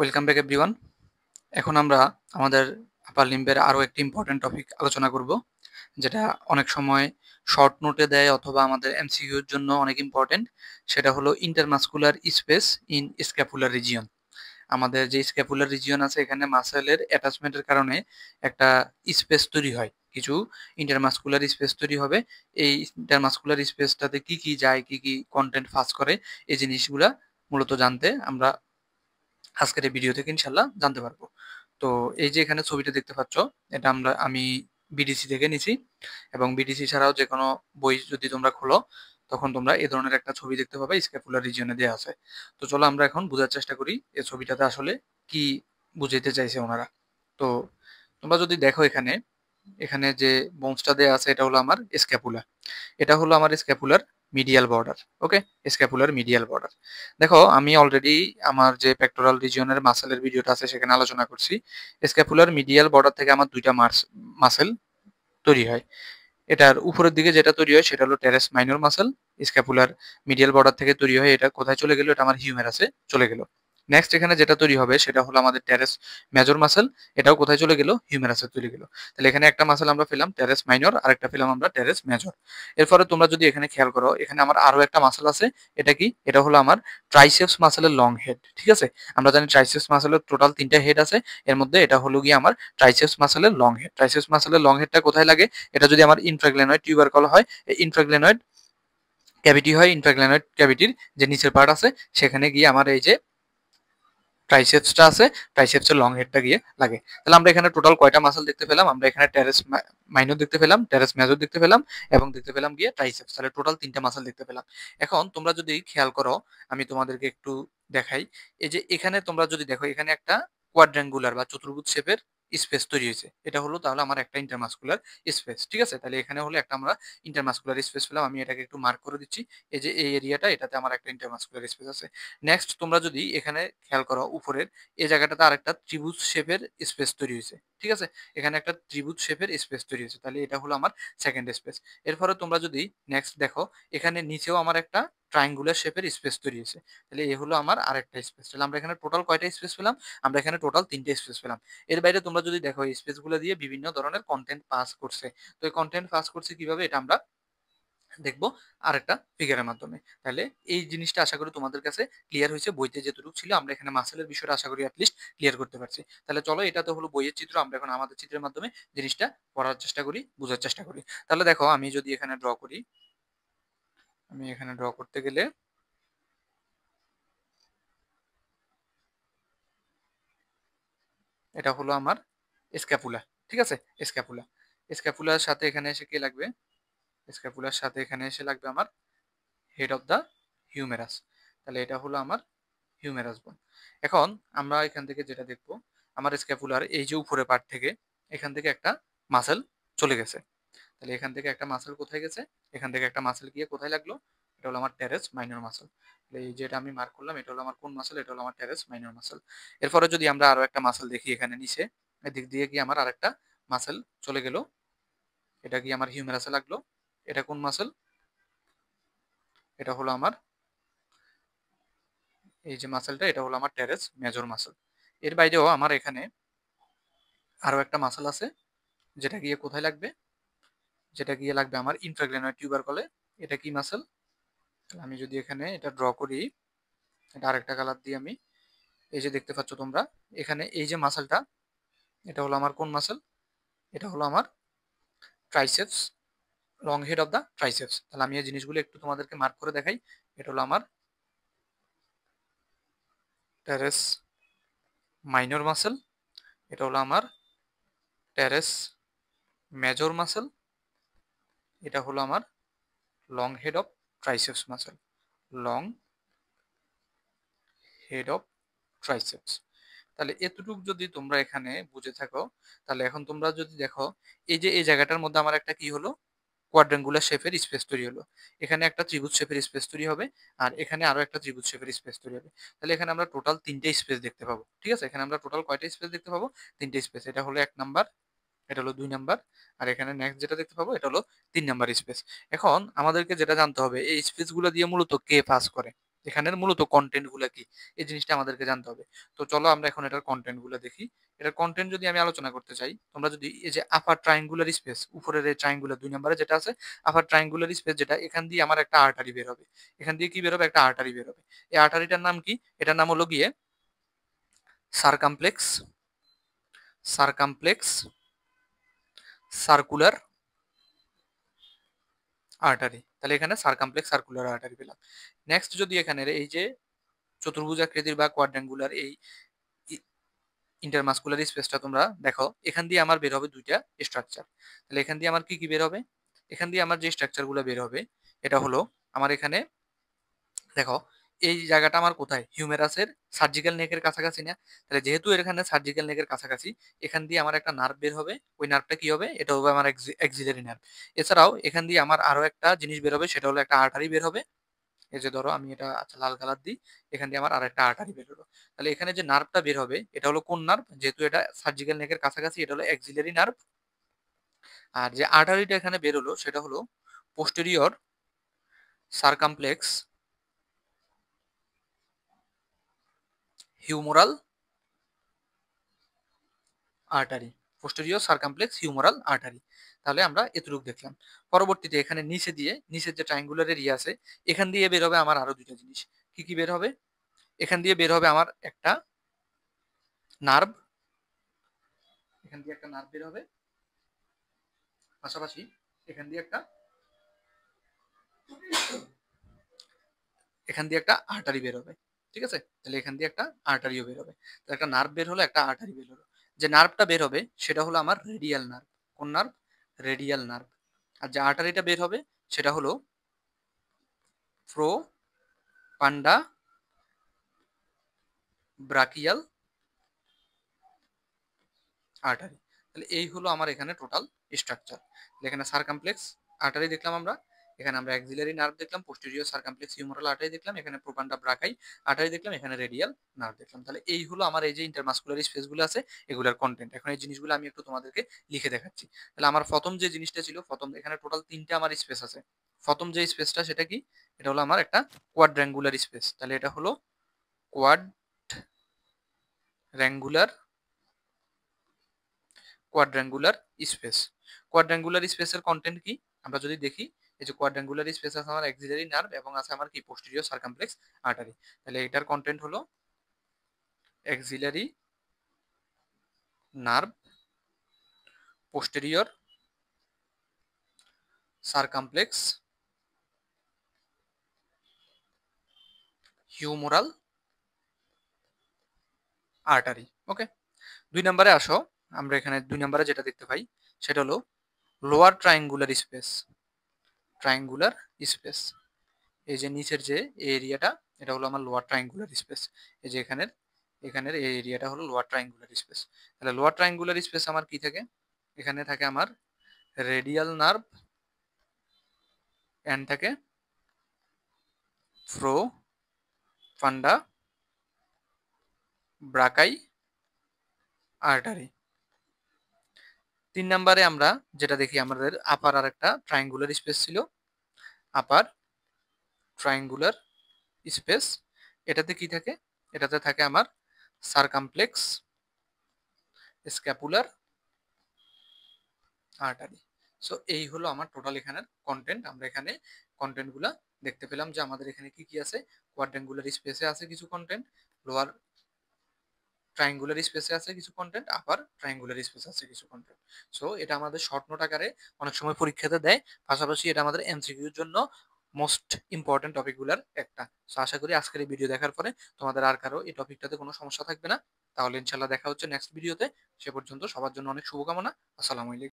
Welcome back everyone. এখন আমরা আমাদের আপার লিম্বের আরো একটি ইম্পর্টেন্ট টপিক আলোচনা করব, যেটা অনেক সময় শর্ট নোটে দেয় অথবা আমাদের এমসিকিউর জন্য অনেক ইম্পর্টেন্ট। সেটা হলো intermuscular space in scapular region. আমাদের যে স্ক্যাপুলার রিজিয়ন আছে, এখানে মাসেলের অ্যাটাচমেন্টের কারণে একটা স্পেস তৈরি হয়, কিছু ইন্টারমাসকুলার স্পেস তৈরি হবে। এই ইন্টারমাসকুলার স্পেসটাতে কি কি যায়, কি কি কন্টেন্ট পাস করে, এই জিনিসগুলা মূলত জানতে আমরা আজকের এই ভিডিও থেকে ইনশাল্লাহ জানতে পারবো। তো এই যে এখানে ছবিটা দেখতে পাচ্ছ, এটা আমি বিডিসি থেকে নিছি, এবং বিডিসি ছাড়াও যে কোনো বই যদি তোমরা খোলো তখন তোমরা এই ধরনের একটা ছবি দেখতে পাবে, স্ক্যাপুলার রিজিয়নে দেওয়া আছে। তো চলো আমরা এখন বোঝার চেষ্টা করি এই ছবিটাতে আসলে কি বুঝাইতে চাইছে ওনারা। তো তোমরা যদি দেখো, এখানে এখানে যে বোনসটা দেওয়া আছে এটা হলো আমার স্ক্যাপুলা, এটা হলো আমার স্ক্যাপুলার মিডিয়াল বর্ডার। ওকে, স্ক্যাপুলার মিডিয়াল বর্ডার। দেখো, আমি অলরেডি আমার যে পেক্টোরাল রিজিয়নের মাসেলের ভিডিওটা আছে সেখানে আলোচনা করছি। স্ক্যাপুলার মিডিয়াল বর্ডার থেকে আমার দুইটা মাসেল তৈরি হয়। এটার উপরের দিকে যেটা তৈরি হয় সেটা হলো terrace minor muscle. Scapular medial border থেকে তৈরি হয়, এটা কোথায় চলে গেল? এটা আমার হিউমেরাসে চলে গেল। নেক্সট এখানে যেটা তৈরি হবে সেটা হলো আমাদের টেরেস মেজর মাসেল। এটাও কোথায় চলে গেল? হিউমেরাসে চলে গেল। তাহলে এখানে একটা মাসেল আমরা পেলাম টেরেস মাইনর, আর একটা পেলাম আমরা টেরেস মেজর। এরপরে তোমরা যদি এখানে খেয়াল করো, এখানে আমার আরো একটা মাসেল আছে। এটা কি? এটা হলো আমার ট্রাইসেপস মাসেলের লং হেড। ঠিক আছে, আমরা জানি ট্রাইসেপস মাসেলের টোটাল 3টা হেড আছে, এর মধ্যে এটা হলো গিয়ে আমার ট্রাইসেপস মাসেলের লং হেড। ট্রাইসেপস মাসেলের লং হেডটা কোথায় লাগে? এটা যদি আমার ইনফ্রাগ্লেনয়েড টিউবারকল হয়, এই ইনফ্রাগ্লেনয়েড ক্যাভিটি হয়, ইনফ্রাগ্লেনয়েড ক্যাভিটির যে নিচের পার্ট আছে সেখানে গিয়ে আমার এই যে ট্রাইসেপসটা আছে, ট্রাইসেপসের লং হেডটা গিয়ে লাগে। তাহলে আমরা এখানে টোটাল কয়টা মাসল দেখতে পেলাম? আমরা এখানে টেরেস মাইনর দেখতে পেলাম, টেরেস মেজর দেখতে পেলাম, এবং দেখতে পেলাম গিয়ে ট্রাইসেপস। তাহলে টোটাল 3টা মাসল দেখতে পেলাম। এখন তোমরা যদি খেয়াল করো, আমি তোমাদেরকে একটু দেখাই। এই যে এখানে তোমরা যদি দেখো, এখানে একটা কোয়াড্রাঙ্গুলার বা চতুর্ভুজ শেপের স্পেস তৈরি হয়েছে। এটা হলো তাহলে আমার একটা ইন্টারমাসকুলার স্পেস। ঠিক আছে, তাহলে এখানে হলো একটা আমরা ইন্টারমাসকুলার স্পেস পেলাম। আমি এটাকে একটু মার্ক করে দিচ্ছি। এই যে এই এরিয়াটা, এটাতে আমার একটা ইন্টারমাসকুলার স্পেস আছে। নেক্সট তোমরা যদি এখানে খেয়াল করো, উপরের এই জায়গাটাতে আরেকটা ত্রিভুজ শেপের স্পেস তৈরি হয়েছে। ঠিক আছে, এখানে একটা ত্রিভুজ শেপের স্পেস তৈরি হয়েছে, তাহলে এটা হলো আমার সেকেন্ড স্পেস। এরপরে তোমরা যদি নেক্সট দেখো, এখানে নিচেও আমার একটা ট্রায়াঙ্গুলার শেপের স্পেস তৈরি হয়েছে, তাহলে এই হলো আমার আরেকটা স্পেস। তাহলে আমরা এখানে টোটাল কয়টা স্পেস পেলাম? আমরা এখানে টোটাল 3টে স্পেস পেলাম। এর বাইরে তোমরা যদি দেখো, এই স্পেসগুলো দিয়ে বিভিন্ন ধরনের কন্টেন্ট পাস করছে। তো এই কন্টেন্ট পাস করছে কিভাবে, এটা আমরা দেখবো আরেকটা ফিগারের মাধ্যমে। তাহলে এই জিনিসটা আশা করি তোমাদের কাছে ক্লিয়ার হয়েছে। বইতে যেটুকু ছিল, আমরা এখানে মাসেলের বিষয়টা আশা করি অ্যাটলিস্ট ক্লিয়ার করতে পারছি। তাহলে চলো, এটা তো হলো বইয়ের চিত্র, আমরা এখন আমাদের চিত্রের মাধ্যমে জিনিসটা পড়ার চেষ্টা করি, বোঝার চেষ্টা করি। তাহলে দেখো, আমি যদি এখানে ড্র করি, আমি এখানে ড্র করতে গেলে এটা হলো আমার স্ক্যাপুলা। ঠিক আছে, স্ক্যাপুলা। স্ক্যাপুলার সাথে এখানে এসে কি লাগবে? স্ক্যাপুলার সাথে এখানে এসে লাগবে আমার হেড অফ দা হিউমেরাস। তাহলে এটা হলো আমার হিউমেরাস বোন। এখন আমরা এখান থেকে যেটা দেখবো, আমার স্ক্যাপুলার এই যে উপরে পার্ট থেকে এখান থেকে একটা মাসেল চলে গেছে। তাহলে এখান থেকে একটা মাসেল কোথায় গেছে? এখান থেকে একটা মাসেল গিয়ে কোথায় লাগলো? এটা হলো আমার টেরেস মাইনর মাসেল। তাহলে এই যেটা আমি মার্ক করলাম, এটা হলো আমার কোন মাসেল? এটা হলো আমার টেরেস মাইনর মাসেল। এরপরে যদি আমরা আরো একটা মাসেল দেখি, এখানে নিচে এদিক দিয়ে গিয়ে আমার আরেকটা মাসেল চলে গেল, এটা গিয়ে আমার হিউমেরাসে লাগলো। এটা কোন মাসেল? এটা হলো আমার এই যে মাসেলটা, এটা হলো আমার টেরেস মেজর মাসেল। এর বাইরেও আমার এখানে আরো একটা মাসেল আছে, যেটা গিয়ে কোথায় লাগবে? যেটা গিয়ে লাগবে আমার ইনফ্রাগ্রেনয়েড টিউবারকলে। এটা কি মাসেল? আমি যদি এখানে এটা ড্র করি, এটা আরেকটা কালার দিয়ে আমি, এই যে দেখতে পাচ্ছ তোমরা এখানে এই যে মাসেলটা, এটা হলো আমার কোন মাসেল? এটা হলো আমার triceps, long head of the triceps. তাহলে আমি এই জিনিসগুলো একটু তোমাদেরকে মার্ক করে দেখাই। এটা হলো আমার টেরেস মাইনর মাসেল, এটা হলো আমার টেরেস মেজর মাসেল, এটা হলো আমার long head of triceps muscle, long head of triceps. তাহলে এতটুকু যদি তোমরা এখানে বুঝে থাকো, তাহলে এখন তোমরা যদি দেখো, এই যে এই জায়গাটার মধ্যে আমার একটা কি হলো? কোয়াড্রাঙ্গুলার শেপের স্পেস তৈরি হলো। এখানে একটা ত্রিভুজ শেপের স্পেস তৈরি হবে, আর এখানে আরো একটা ত্রিভুজ শেপের স্পেস তৈরি হবে। তাহলে এখানে আমরা টোটাল 3টে স্পেস দেখতে পাবো। ঠিক আছে, এখানে আমরা টোটাল কয়টা স্পেস দেখতে পাবো? 3টে স্পেস। এটা হলো 1 নাম্বার, এটা হলো 2 নাম্বার, আর এখানে নেক্সট যেটা দেখতে পাবো এটা হলো 3 নাম্বার স্পেস। এখন আমাদেরকে যেটা জানতে হবে, এই স্পেস গুলো দিয়ে মূলত কে পাস করে। এখানের মূলত কন্টেন্ট গুলা কি, এই জিনিসটা আমাদেরকে জানতে হবে। তো চলো আমরা এখন এটার কন্টেন্ট গুলো দেখি। এটার কন্টেন্ট যদি আমি আলোচনা করতে চাই, তোমরা যদি এই যে আপার ট্রায়াঙ্গুলার স্পেস, উপরের এই ট্রায়াঙ্গুলার 2 নম্বরে যেটা আছে, আপার ট্রায়াঙ্গুলার স্পেস যেটা, এখান দিয়ে আমার একটা আর্টারি বের হবে। এখান দিয়ে কি বের হবে? একটা আর্টারি বের হবে। এই আর্টারিটার নাম কি? এটার নাম হলো গিয়ে সারকামপ্লেক্স, সারকামপ্লেক্স সার্কুলার আর্টারি। তাহলে এখানে সারকামপ্লেক্স সার্কুলার আর্টারি পেলাম। নেক্সট যদি এখানের এই যে চতুর্ভুজাকৃতির বা কোয়াড্রাঙ্গুলার এই ইন্টারমাসকুলার স্পেসটা তোমরা দেখো, এখান দিয়ে আমার বের হবে দুইটা স্ট্রাকচার। তাহলে এখান দিয়ে আমার কি কি বের হবে? এখান দিয়ে আমার যে স্ট্রাকচার গুলো বের হবে, এটা হলো আমার এখানে দেখো, এই জায়গাটা আমার কোথায়? হিউমেরাসের সার্জিক্যাল নেকের কাছাকাছি না? তাহলে যেহেতু এখানে সার্জিক্যাল নেকের কাছাকাছি, এখান দিয়ে আমার একটা নার্ভ বের হবে। ওই নার্ভটা কি হবে? এটা হবে আমার এক্সিলারি নার্ভ। এছাড়াও এখান দিয়ে আমার আরো একটা জিনিস বের হবে, সেটা হলো একটা আর্টারি বের হবে। এই যে ধরো আমি এটা আচ্ছা লাল কালার দিই, এখান দিয়ে আমার আরেকটা আর্টারি বের হলো। তাহলে এখানে যে নার্ভটা বের হবে, এটা হলো কোন নার্ভ? যেহেতু এটা সার্জিক্যাল নেকের কাছাকাছি, এটা হলো এক্সিলারি নার্ভ। আর যে আর্টারিটা এখানে বের হলো, সেটা হলো posterior circumflex humeral artery, posterior circumflex humeral artery. তাহলে আমরা এতটুকু দেখলাম। পরবর্তীতে এখানে নিচে দিয়ে, নিচের যে ট্রায়াঙ্গুলার এরিয়া আছে, এখান দিয়ে বের হবে আমার আরো দুইটা জিনিস। কি কি বের হবে? এখান দিয়ে বের হবে আমার একটা নার্ভ, এখান দিয়ে একটা নার্ভ বের হবে। পাশাপাশি এখান দিয়ে একটা, এখান দিয়ে একটা আর্টারি বের হবে। ঠিক আছে? তাহলে এখান দিয়ে একটা আর্টারিও বের হবে। তাহলে একটা নার্ভ বের হলো, একটা আর্টারি বের হলো। যে নার্ভটা বের হবে সেটা হলো আমার রেডিয়াল নার্ভ। কোন নার্ভ? Radial nerve. আর যে আর্টারিটা বের হবে সেটা হলো প্রো পান্ডা ব্রাকিয়াল আর্টারি। তাহলে এই হলো আমার এখানে টোটাল স্ট্রাকচার। এখানে সারকামপ্লেক্স আর্টারি দেখলাম আমরা, এখানে আমরা অ্যাক্সিলারি নার্ভ দেখলাম, পোস্টেরিয়র সারকামপ্লেক্স হিউমারাল আর্টারি দেখলাম, এখানে প্রোপান্ডা ব্রাকাই আর্টারি দেখলাম, এখানে রেডিয়াল নার্ভ দেখলাম। তাহলে এই হলো আমার এই যে ইন্টারমাসকুলার স্পেসগুলো আছে, এগুলোর কন্টেন্ট। এখন এই জিনিসগুলো আমি একটু তোমাদেরকে লিখে দেখাচ্ছি। তাহলে আমার প্রথম যে জিনিসটা ছিল, প্রথম এখানে টোটাল তিনটা আমার স্পেস আছে। প্রথম যে স্পেসটা সেটা কি? এটা হলো আমার একটা কোয়াড্রাঙ্গুলার স্পেস। তাহলে এটা হলো কোয়াড্রাঙ্গুলার কোয়াড্রাঙ্গুলার স্পেস। কোয়াড্রাঙ্গুলার স্পেসের কন্টেন্ট কি? আমরা যদি দেখি, এই যে কোয়াড্রাঙ্গুলার স্পেস আছে আমার অ্যাক্সিলারি নার্ভ এবং আছে আমার কি পোস্টেরিয়র সারকামপ্লেক্স আর্টারি। তাহলে এটার কন্টেন্ট হলো axillary nerve, posterior circumflex humeral artery. Okay, 2 নম্বরে আসো। আমরা এখানে 2 নম্বরে যেটা দেখতে পাই সেটা হলো lower triangular space, triangular space. এই যে নিচের যে এরিয়াটা, এটা হলো আমার লোয়ার ট্রায়াঙ্গুলার স্পেস। এই যে এখানের, এখানের এই এরিয়াটা হলো লোয়ার ট্রায়াঙ্গুলার স্পেস। তাহলে লোয়ার ট্রায়াঙ্গুলার স্পেস আমার কি থাকে? এখানে থাকে আমার রেডিয়াল নার্ভ এন্ড থাকে প্রো ফান্ডা ব্রাকাই আর্টারি। 3 নম্বরে আমরা যেটা দেখি, আমাদের আপার আর একটা ট্রায়াঙ্গুলার স্পেস ছিল, আপার ট্রায়াঙ্গুলার স্পেস। এটাতে কি থাকে? এটাতে থাকে আমার সারকামপ্লেক্স স্ক্যাপুলার আর্টারি। সো এই হলো আমার টোটাল এখানের কন্টেন্ট। আমরা এখানে কন্টেন্ট গুলা দেখতে পেলাম যে আমাদের এখানে কি কি আছে। কোয়াড্রাঙ্গুলার স্পেসে আছে কিছু কন্টেন্ট, লোয়ার ট্রায়াঙ্গুলার স্পেসে আছে কিছু কন্টেন্ট, আপার ট্রায়াঙ্গুলার স্পেসে আছে কিছু কন্টেন্ট। সো এটা আমাদের শর্ট নোট আকারে অনেক সময় পরীক্ষাতে দেয়। পাশাপাশি এটা আমাদের এমসিকিউর জন্য মোস্ট ইম্পর্টেন্ট টপিকগুলোর একটা। সো আশা করি আজকের এই ভিডিও দেখার পরে তোমাদের আর কারো এই টপিকটাতে কোনো সমস্যা থাকবে না। তাহলে ইনশাল্লাহ দেখা হচ্ছে নেক্সট ভিডিওতে। সে পর্যন্ত সবার জন্য অনেক শুভকামনা। আসসালামু আলাইকুম।